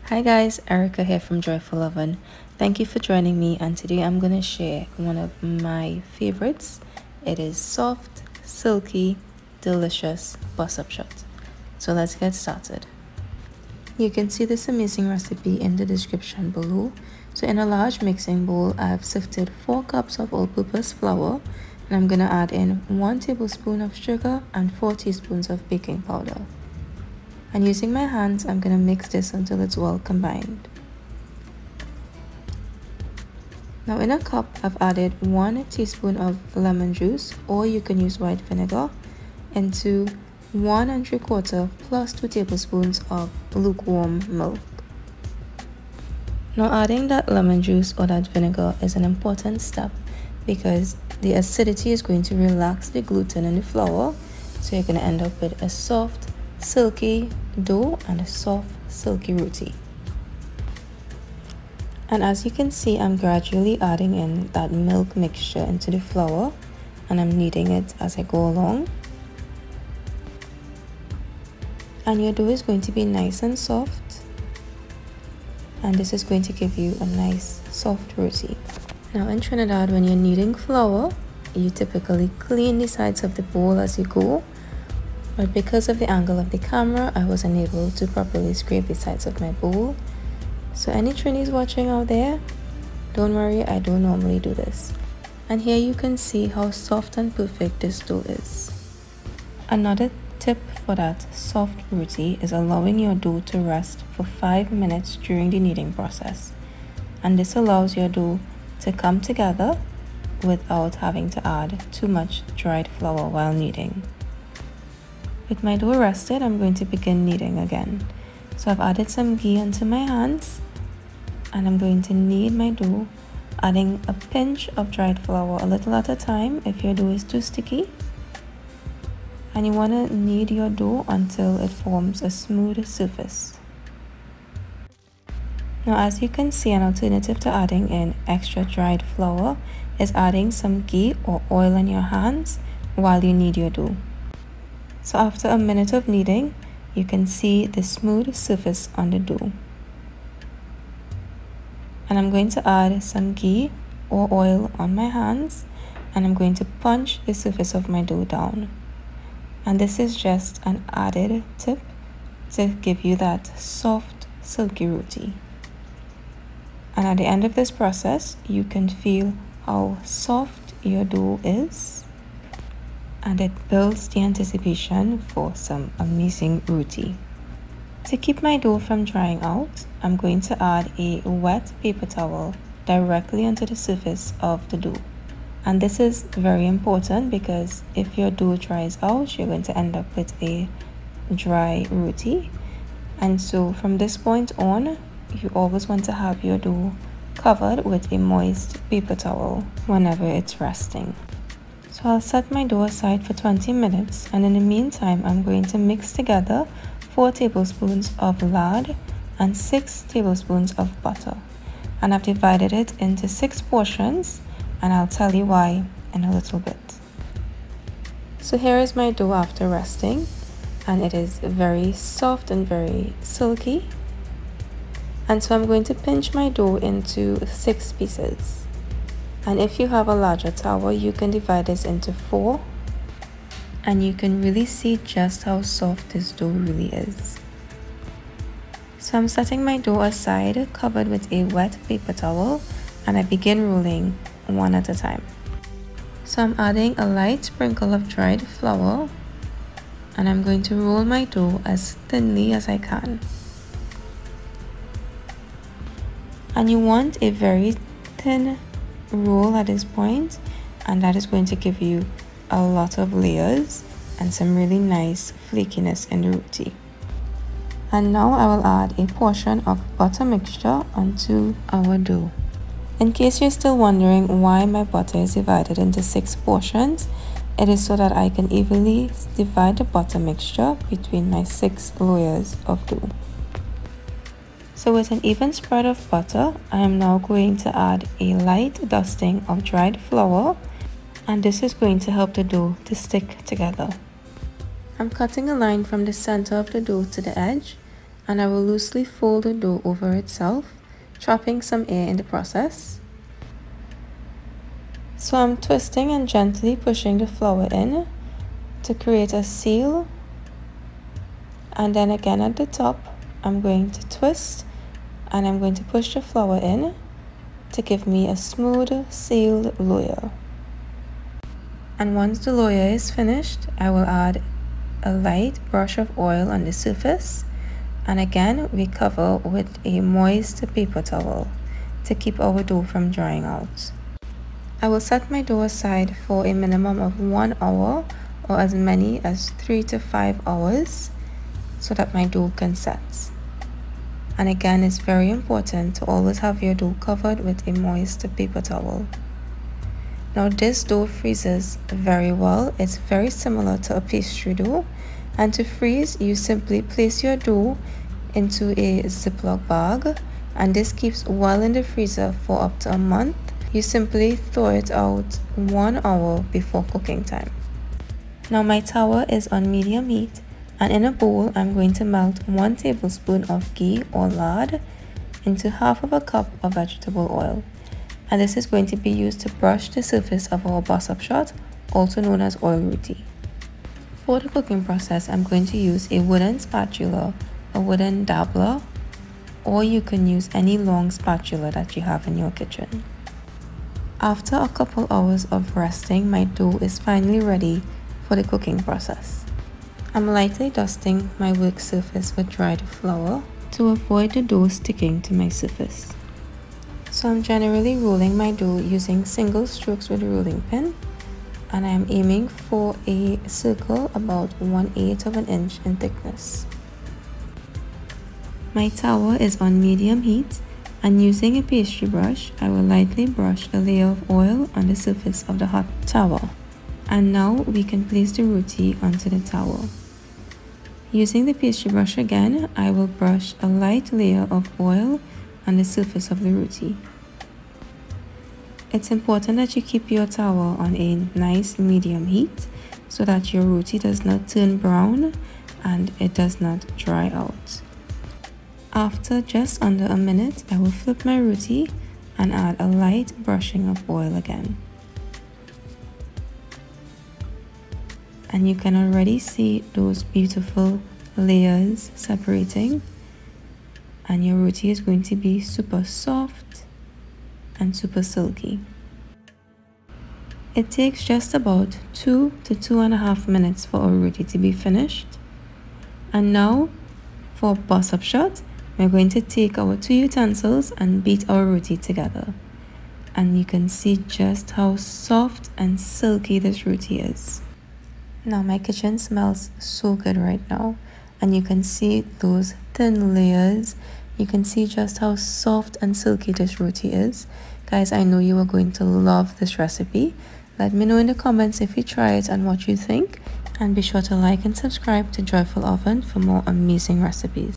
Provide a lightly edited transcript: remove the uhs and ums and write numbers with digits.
Hi guys, Erica here from Joyful Oven. Thank you for joining me, and today I'm going to share one of my favorites. It is soft, silky, delicious bus-up shot. So let's get started. You can see this amazing recipe in the description below. So in a large mixing bowl, I have sifted 4 cups of all-purpose flour, and I'm going to add in 1 tablespoon of sugar and 4 teaspoons of baking powder. And using my hands, I'm going to mix this until it's well combined. Now in a cup, I've added 1 teaspoon of lemon juice, or you can use white vinegar, into 1 3/4 plus 2 tablespoons of lukewarm milk. Now adding that lemon juice or that vinegar is an important step because the acidity is going to relax the gluten in the flour, so you're going to end up with a soft, silky dough and a soft, silky roti. And as you can see, I'm gradually adding in that milk mixture into the flour, and I'm kneading it as I go along. And your dough is going to be nice and soft, and this is going to give you a nice soft roti. Now in Trinidad, when you're kneading flour, you typically clean the sides of the bowl as you go. But because of the angle of the camera, I wasn't able to properly scrape the sides of my bowl. So any Trinis watching out there, don't worry, I don't normally do this. And here you can see how soft and perfect this dough is. Another tip for that soft roti is allowing your dough to rest for 5 minutes during the kneading process. And this allows your dough to come together without having to add too much dried flour while kneading. With my dough rested, I'm going to begin kneading again. So I've added some ghee onto my hands, and I'm going to knead my dough, adding a pinch of dried flour a little at a time if your dough is too sticky. And you want to knead your dough until it forms a smooth surface. Now as you can see, an alternative to adding in extra dried flour is adding some ghee or oil on your hands while you knead your dough. So after a minute of kneading, you can see the smooth surface on the dough. And I'm going to add some ghee or oil on my hands, and I'm going to punch the surface of my dough down. And this is just an added tip to give you that soft, silky roti. And at the end of this process, you can feel how soft your dough is, and it builds the anticipation for some amazing roti. To keep my dough from drying out, I'm going to add a wet paper towel directly onto the surface of the dough. And this is very important because if your dough dries out, you're going to end up with a dry roti. And so from this point on, you always want to have your dough covered with a moist paper towel whenever it's resting. So I'll set my dough aside for 20 minutes, and in the meantime I'm going to mix together 4 tablespoons of lard and 6 tablespoons of butter. And I've divided it into 6 portions, and I'll tell you why in a little bit. So here is my dough after resting, and it is very soft and very silky. And so I'm going to pinch my dough into 6 pieces. And if you have a larger tower, you can divide this into 4, and you can really see just how soft this dough really is. So I'm setting my dough aside, covered with a wet paper towel, and I begin rolling one at a time. So I'm adding a light sprinkle of dried flour, and I'm going to roll my dough as thinly as I can. And you want a very thin roll at this point, and that is going to give you a lot of layers and some really nice flakiness in the roti. And now I will add a portion of butter mixture onto our dough. In case you're still wondering why my butter is divided into 6 portions, it is so that I can evenly divide the butter mixture between my 6 layers of dough. So with an even spread of butter, I am now going to add a light dusting of dried flour, and this is going to help the dough to stick together. I'm cutting a line from the center of the dough to the edge, and I will loosely fold the dough over itself, trapping some air in the process. So I'm twisting and gently pushing the flour in to create a seal, and then again at the top I'm going to twist and I'm going to push the flour in to give me a smooth sealed layer. And once the layer is finished, I will add a light brush of oil on the surface, and again we cover with a moist paper towel to keep our dough from drying out. I will set my dough aside for a minimum of 1 hour or as many as 3 to 5 hours so that my dough can set. And again, it's very important to always have your dough covered with a moist paper towel. Now this dough freezes very well. It's very similar to a pastry dough, and to freeze you simply place your dough into a Ziploc bag, and this keeps well in the freezer for up to a month. You simply thaw it out 1 hour before cooking time. Now my tower is on medium heat, and in a bowl I'm going to melt 1 tablespoon of ghee or lard into half of a cup of vegetable oil. And this is going to be used to brush the surface of our bus-up shot, also known as oil roti. For the cooking process, I'm going to use a wooden spatula, a wooden dabbler, or you can use any long spatula that you have in your kitchen. After a couple hours of resting, my dough is finally ready for the cooking process. I'm lightly dusting my work surface with dried flour to avoid the dough sticking to my surface. So I'm generally rolling my dough using single strokes with a rolling pin, and I am aiming for a circle about 1/8 of an inch in thickness. My tower is on medium heat, and using a pastry brush, I will lightly brush a layer of oil on the surface of the hot tower. And now we can place the roti onto the tower. Using the pastry brush again, I will brush a light layer of oil on the surface of the roti. It's important that you keep your tower on a nice medium heat so that your roti does not turn brown and it does not dry out. After just under a minute, I will flip my roti and add a light brushing of oil again. And you can already see those beautiful layers separating, and your roti is going to be super soft and super silky. It takes just about 2 to 2.5 minutes for our roti to be finished. And now for bus-up shot, we're going to take our 2 utensils and beat our roti together. And you can see just how soft and silky this roti is. Now my kitchen smells so good right now, and you can see those thin layers. You can see just how soft and silky this roti is. Guys, I know you are going to love this recipe. Let me know in the comments if you try it and what you think, and be sure to like and subscribe to Joyful Oven for more amazing recipes.